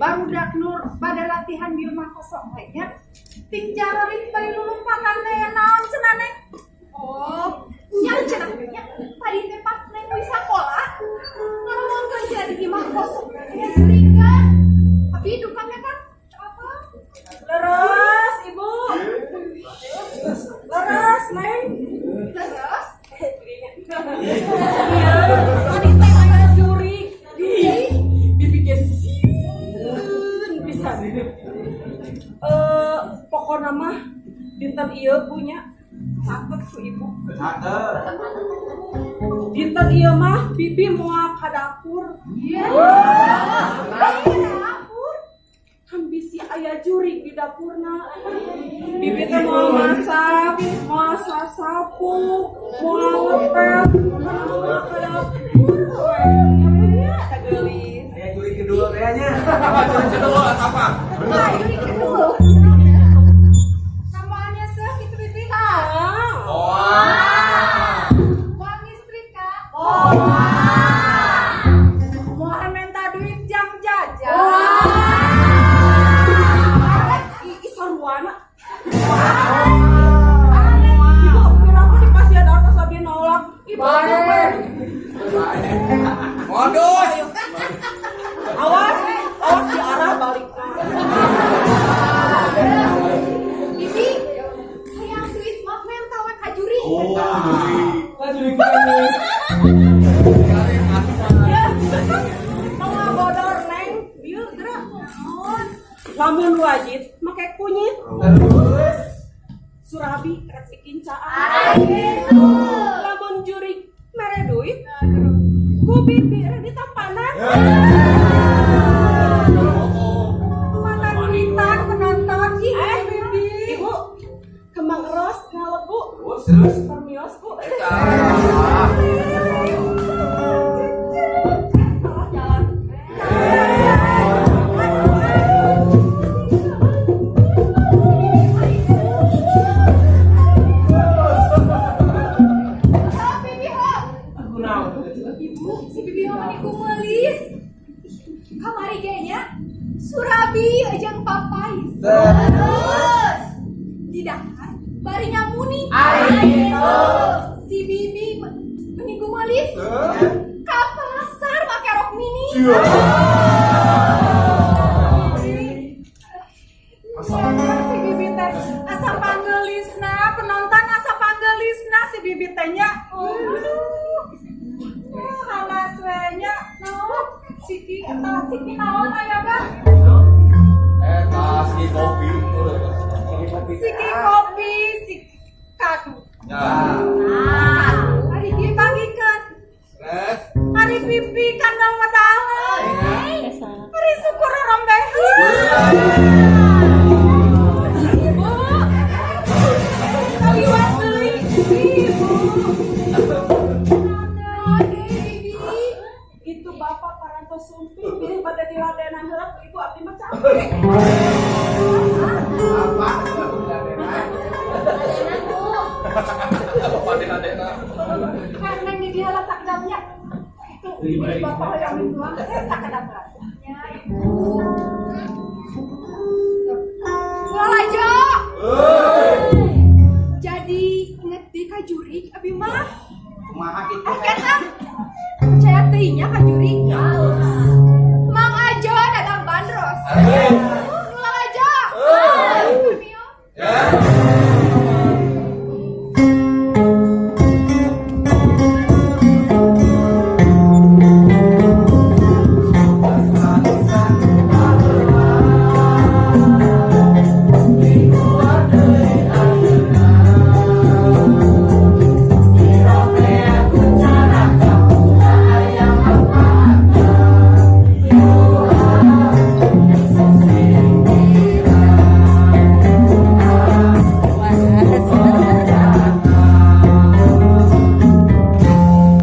Barudak Nur pada latihan di rumah kosong lainnya ting jararin bayi lulung pakan teh naon cenah. Oh nya cenah nya tadi teh pas neng wis sakola ngomong kerja di rumah kosong ya curiga tapi dukanya kan apa leres ibu leres neng leres iya tadi teh aya jurig bibi bisa pokoknya mah dinten ieu punya catet ku ibu dinten ieu mah bibi moal ka dapur dapur kan bisi aya jurig di dapurna bibi teh moal masak moal sasapu moal ngepel moal ka dapur ya gelis aya jurig kedua kayaknya jurig kedua apa jurig kedua namanya seh gitu bibi wangi istri kak mau minta duit jam jajan isaruana ibu kenapa di pasien atas abi nolak ibu modus awas diarah balik bibi sayang duit mah minta we ka juri jurig kami mau bodor neng bieu gerak lamun wajib make kunyit terus surabi rek kincaan lamun juri mere duit ku bibi rek ditampanan mantan bintang penonton bibi ibu kembang eros ngalebu terus permios bu salah jalan ibu si bibi mah niku meuli kamari genya surabi ajang papais terus didakar bari nyamuni si bibi meniku meuli ka pasar make rok mini si bibi teh asa panggelisna penonton asa panggelisna si bibi teh nya halas we nya naon siki naon aya Kak si kopi siki kopi si kadu hari ieu bagikeun hari pipi kandang madahan hari syukur rombehan ibu kaliwat deui ibu itu bapak parantos sumping pilih pada diladenan heula ibu abdi mah capek apa diladenan karena di dia lah sakdamnya itu bapak yang minum saya sakdamnya ibu Lalajo jadi ngerti ka juri abi mah kumaha kitu kan percaya teuingnya ka juri